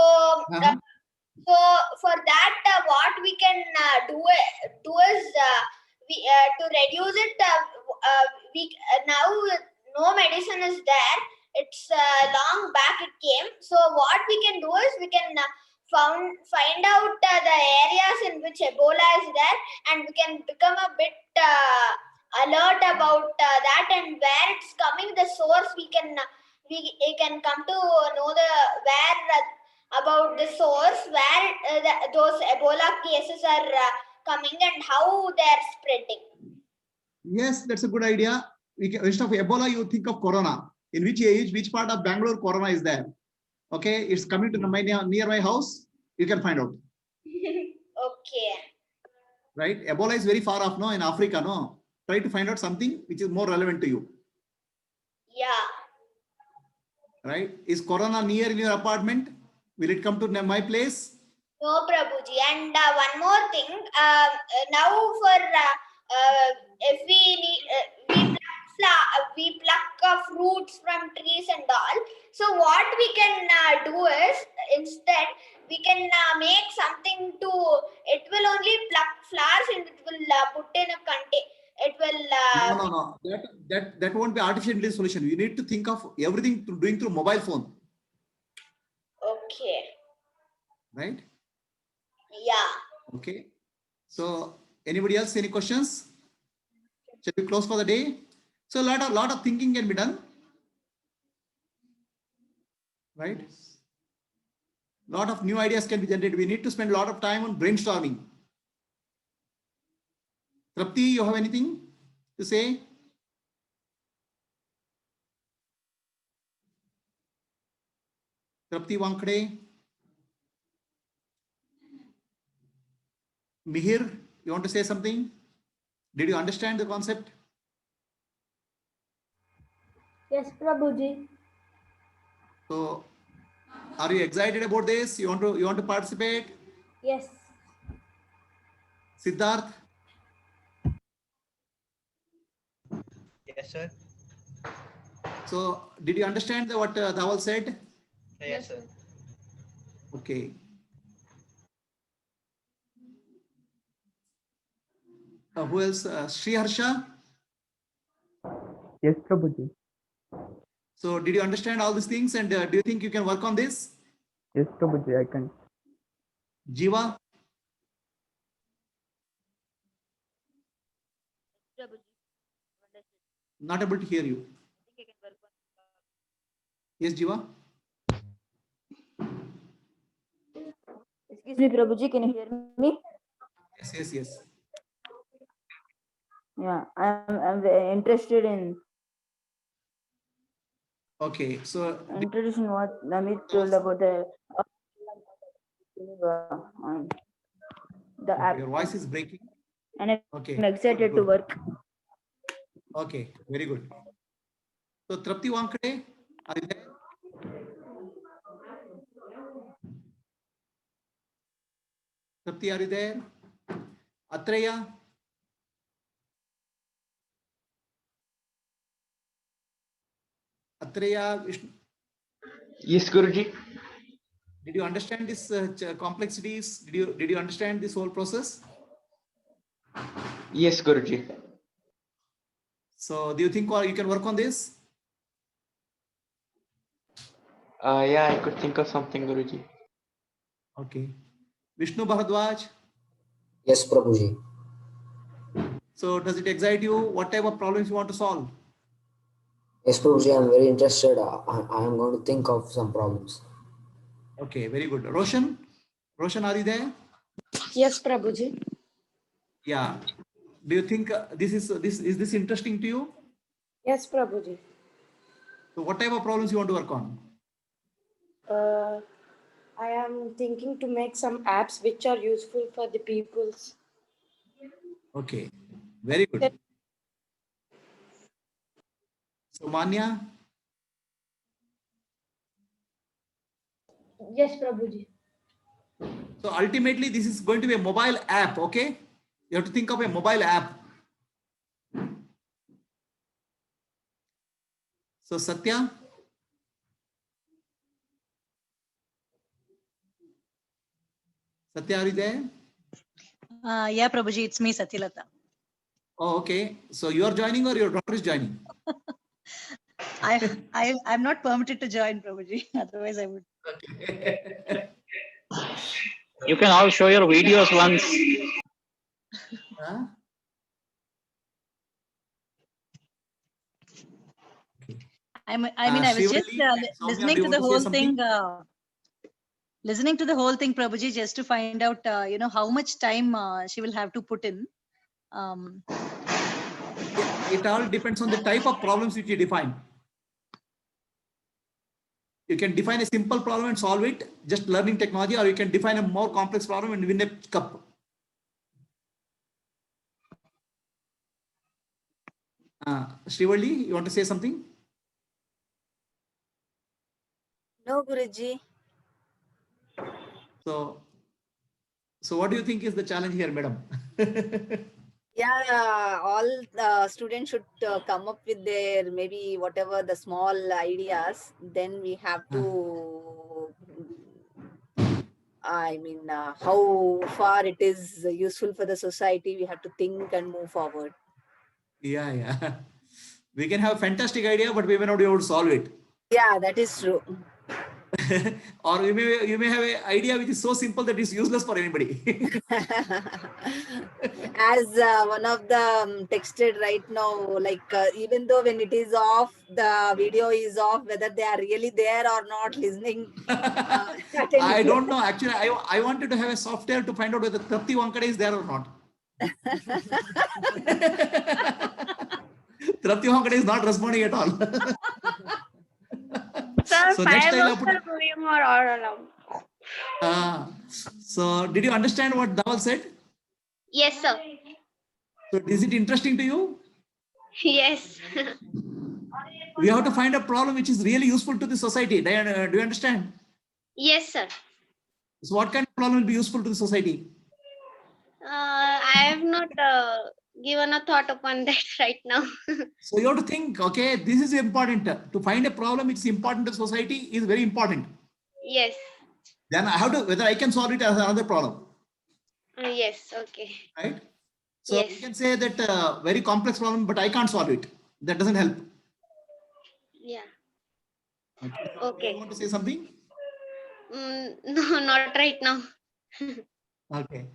Speaker 15: so for that, what we can do is to reduce it. Now no medicine is there. It's long back it came. So what we can do is we can find out the areas in which Ebola is there, and we can become a bit alert about that, and where it's coming, the source we can come to know where about the source where those Ebola cases are coming and how they are spreading.
Speaker 2: Yes, that's a good idea. Instead of Ebola, you think of Corona. In which age, which part of Bangalore Corona is there? Okay, it's coming to near my house. You can find out.
Speaker 15: Okay.
Speaker 2: Right? Ebola is very far off, no, in Africa, no. Try to find out something which is more relevant to you.
Speaker 15: Yeah.
Speaker 2: Right? Is Corona near in your apartment? Will it come to my place?
Speaker 15: No, Prabhuji. And one more thing. Now for if we pluck fruits from trees and all. So what we can do is, instead we can make something to. It will only pluck flowers and it will put in a container. It will.
Speaker 2: No. That won't be artificial intelligence solution. You need to think of everything doing through mobile phone.
Speaker 15: Okay.
Speaker 2: Right?
Speaker 15: Yeah.
Speaker 2: Okay. So anybody else, any questions? Shall we close for the day? So a lot of thinking can be done. Right? A lot of new ideas can be generated. We need to spend a lot of time on brainstorming. Trapti, you have anything to say? Trapti Wankade? Mihir, you want to say something? Did you understand the concept?
Speaker 3: Yes, Prabhuji.
Speaker 2: So, are you excited about this? You want to participate?
Speaker 3: Yes.
Speaker 2: Siddharth?
Speaker 11: Yes, sir.
Speaker 2: So, did you understand what Dhawal said?
Speaker 11: Yes, sir.
Speaker 2: Okay. Who else? Sri Harsha?
Speaker 16: Yes, Prabhuji.
Speaker 2: So, did you understand all these things, and do you think you can work on this?
Speaker 16: Yes, Prabhuji, I can.
Speaker 2: Jiva? Not able to hear you. Yes, Jiva?
Speaker 4: Excuse me, Prabhuji, can you hear me?
Speaker 2: Yes.
Speaker 4: Yeah, I'm very interested in.
Speaker 2: Okay, so
Speaker 4: introduction what Namit told about the app.
Speaker 2: Your voice is breaking.
Speaker 4: And
Speaker 2: Okay.
Speaker 4: I'm excited to work.
Speaker 2: Okay, very good. So Trapti Wankade, are you there? Trapti, are you there? Atreya? Atreya,
Speaker 9: Yes, Guruji.
Speaker 2: did you understand this complexities? Did you understand this whole process?
Speaker 9: Yes, Guruji.
Speaker 2: So do you think you can work on this?
Speaker 9: Yeah, I could think of something, Guruji.
Speaker 2: Okay. Vishnu Bharadwaj?
Speaker 17: Yes, Prabhuji.
Speaker 2: So does it excite you? What type of problems you want to solve?
Speaker 17: Yes, Prabhuji, I'm very interested. I am going to think of some problems.
Speaker 2: Okay, very good. Roshan? Roshan, are you there?
Speaker 18: Yes, Prabhuji.
Speaker 2: Yeah. Do you think is this interesting to you?
Speaker 18: Yes, Prabhuji.
Speaker 2: So what type of problems you want to work on?
Speaker 18: I am thinking to make some apps which are useful for the peoples.
Speaker 2: Okay, very good. So Manya?
Speaker 3: Yes, Prabhuji.
Speaker 2: So ultimately, this is going to be a mobile app, okay? You have to think of a mobile app. So Satya? Satya, are you there?
Speaker 19: Yeah, Prabhuji, it's me, Satyalata.
Speaker 2: Oh, okay. So you are joining or your daughter is joining?
Speaker 19: I'm not permitted to join, Prabhuji. Otherwise, I would.
Speaker 1: You can all show your videos once.
Speaker 2: Huh?
Speaker 19: I was just listening to the whole thing. Listening to the whole thing, Prabhuji, just to find out, how much time she will have to put in.
Speaker 2: It all depends on the type of problems which you define. You can define a simple problem and solve it, just learning technology, or you can define a more complex problem and win a cup. Srivalli, you want to say something?
Speaker 4: No, Guruji.
Speaker 2: So what do you think is the challenge here, madam?
Speaker 4: Yeah, all students should come up with their maybe whatever the small ideas. Then we have to, how far it is useful for the society. We have to think and move forward.
Speaker 2: Yeah. We can have a fantastic idea, but we may not be able to solve it.
Speaker 4: Yeah, that is true.
Speaker 2: Or you may have an idea which is so simple that it's useless for anybody.
Speaker 4: As one of the texted right now, like even though when it is off, the video is off, whether they are really there or not listening.
Speaker 2: I don't know. Actually, I wanted to have a software to find out whether Trapti Wankade is there or not. Trapti Wankade is not responding at all.
Speaker 15: Sir,
Speaker 2: So next time I
Speaker 15: fireworks are going or all around.
Speaker 2: So did you understand what Dhaval said?
Speaker 15: Yes, sir.
Speaker 2: So is it interesting to you?
Speaker 15: Yes.
Speaker 2: We have to find a problem which is really useful to the society. Do you understand?
Speaker 15: Yes, sir.
Speaker 2: So what kind of problem will be useful to the society?
Speaker 15: I have not given a thought upon that right now.
Speaker 2: So you have to think, okay, this is important. To find a problem which is important to society is very important.
Speaker 15: Yes.
Speaker 2: Then I have to, whether I can solve it as another problem.
Speaker 15: Yes, okay.
Speaker 2: Right? So you can say that very complex problem, but I can't solve it. That doesn't help.
Speaker 15: Yeah.
Speaker 2: Okay. You want to say something?
Speaker 15: No, not right now.
Speaker 2: Okay.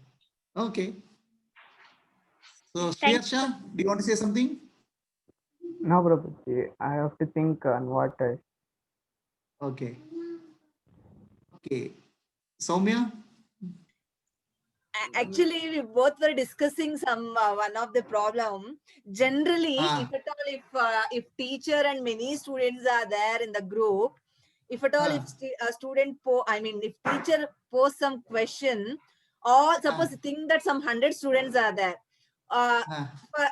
Speaker 2: Okay. So Sriyarsha, do you want to say something?
Speaker 16: No, Prabhuji. I have to think on what I.
Speaker 2: Okay. Okay. Soumya?
Speaker 4: Actually, we both were discussing one of the problem. Generally, if at all, if teacher and many students are there in the group, if at all, if a student if teacher posts some question, or suppose think that some 100 students are there,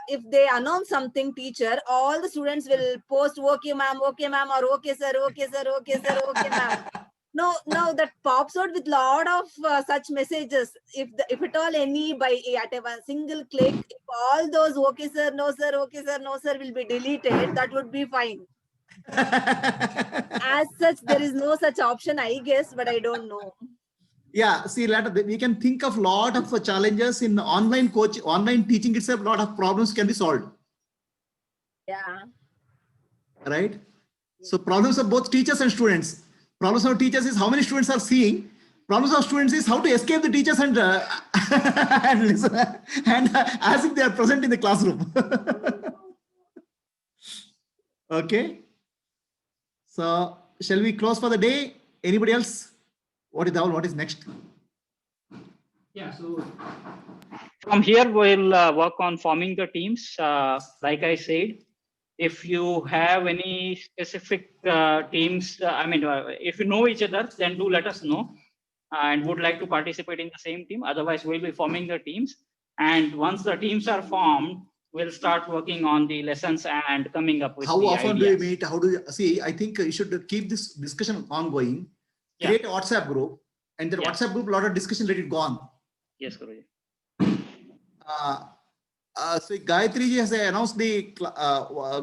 Speaker 4: if they announce something, teacher, all the students will post okay ma'am, or okay sir, okay sir, okay sir, okay ma'am. No, that pops out with lot of such messages. If at all any at a single click, if all those okay sir, no sir, okay sir, no sir will be deleted, that would be fine. As such, there is no such option, I guess, but I don't know.
Speaker 2: Yeah, see, we can think of lot of challenges in online teaching itself. A lot of problems can be solved.
Speaker 4: Yeah.
Speaker 2: Right. So problems of both teachers and students. Problems of teachers is how many students are seeing. Problems of students is how to escape the teachers and, and listen and as if they are present in the classroom. Okay. So shall we close for the day? Anybody else? What is next?
Speaker 1: Yeah, so from here we'll work on forming the teams. Like I said, if you have any specific teams, if you know each other, then do let us know and would like to participate in the same team. Otherwise, we'll be forming the teams. And once the teams are formed, we'll start working on the lessons and coming up with
Speaker 2: how
Speaker 1: the
Speaker 2: often
Speaker 1: ideas.
Speaker 2: do you meet? How do you see? I think you should keep this discussion ongoing. Create a WhatsApp group, and the WhatsApp group, a lot of discussion, let it go on.
Speaker 1: Yes, Guruji.
Speaker 2: So Gayatri ji has announced the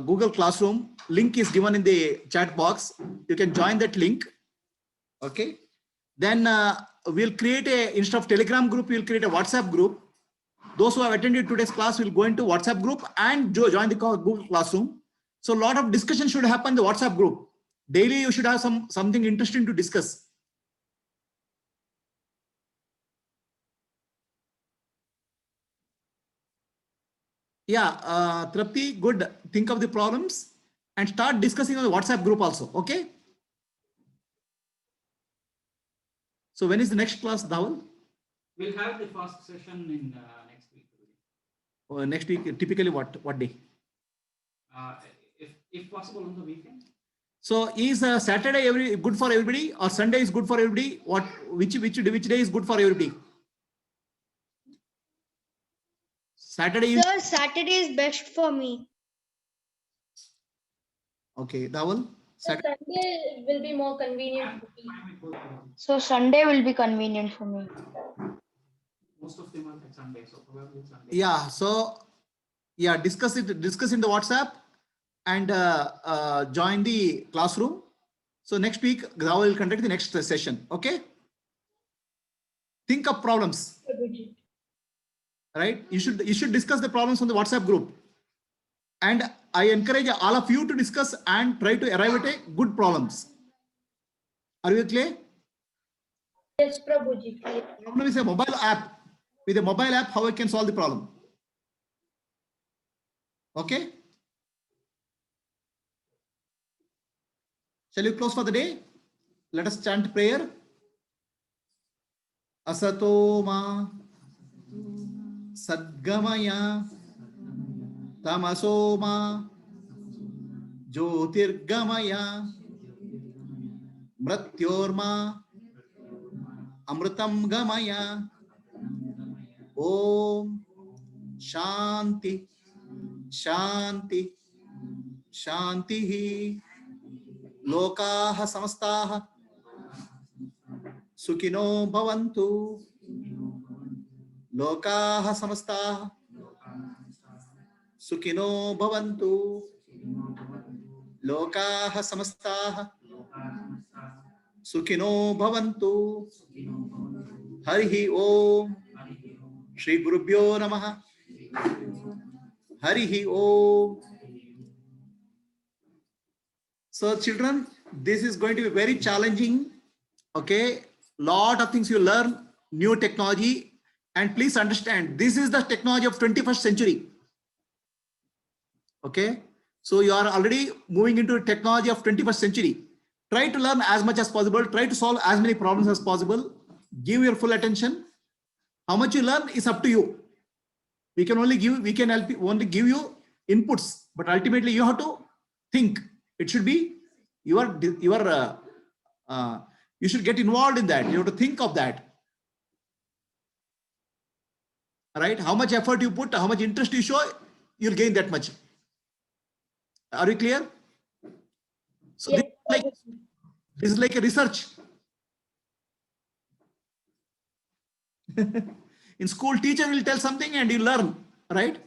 Speaker 2: Google Classroom link is given in the chat box. You can join that link. Okay. Then we'll create instead of Telegram group, we'll create a WhatsApp group. Those who have attended today's class will go into WhatsApp group and join the Google Classroom. So a lot of discussion should happen in the WhatsApp group. Daily, you should have something interesting to discuss. Yeah, Trapti, good. Think of the problems and start discussing on the WhatsApp group also. Okay. So when is the next class, Dhaval?
Speaker 1: We'll have the first session in next week.
Speaker 2: Next week, typically what day?
Speaker 1: If possible on the weekend.
Speaker 2: So is Saturday good for everybody or Sunday is good for everybody? Which day is good for everybody? Saturday.
Speaker 13: Sir, Saturday is best for me.
Speaker 2: Okay, Dhaval.
Speaker 3: Sunday will be more convenient for me.
Speaker 15: So Sunday will be convenient for me.
Speaker 1: Most of them are at Sunday, so probably Sunday.
Speaker 2: Yeah, so yeah, discuss in the WhatsApp and join the classroom. So next week, Dhaval will conduct the next session. Okay. Think of problems. Right? You should discuss the problems on the WhatsApp group. And I encourage all of you to discuss and try to arrive at a good problems. Are you clear?
Speaker 3: Yes, Prabhuji.
Speaker 2: Problem is a mobile app. With a mobile app, how I can solve the problem? Okay. Shall we close for the day? Let us chant prayer. Asato ma sadgamaya tamaso ma jyotirgamaya mrityorma amritam gamaya. Om Shanti Shanti Shanti Lokaha Samastaha Sukino Bhavantu Lokaha Samastaha Sukino Bhavantu Lokaha Samastaha Sukino Bhavantu. Harihi Om Shri Gurubhyo Namaha. Harihi Om. So children, this is going to be very challenging. Okay, lot of things you learn, new technology, and please understand this is the technology of 21st century. Okay, so you are already moving into technology of 21st century. Try to learn as much as possible. Try to solve as many problems as possible. Give your full attention. How much you learn is up to you. We can help you, only give you inputs, but ultimately you have to think. It should be you should get involved in that. You have to think of that. All right. How much effort you put, how much interest you show, you'll gain that much. Are you clear? So yes, this is like a research. In school, teacher will tell something and you learn, right?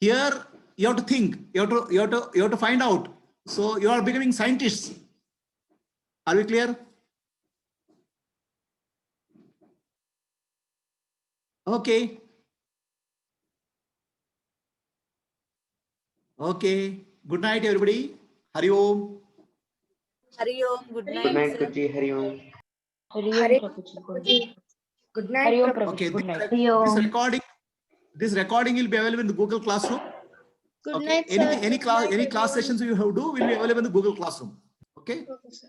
Speaker 2: Here you have to think, you have to find out. So you are becoming scientists. Are we clear? Okay. Okay. Good night, everybody. Hari Om.
Speaker 4: Hari Om. Good night.
Speaker 5: Good night, Guruji. Hari Om.
Speaker 18: Hare Prabhuji. Good night, Prabhuji.
Speaker 2: Okay,
Speaker 18: Good night.
Speaker 2: this recording will be available in the Google Classroom.
Speaker 13: Good
Speaker 2: Okay.
Speaker 13: night, sir.
Speaker 2: Any
Speaker 13: Good night,
Speaker 2: class
Speaker 13: everyone.
Speaker 2: sessions you have to do will be available in the Google Classroom. Okay.
Speaker 13: Okay, sir.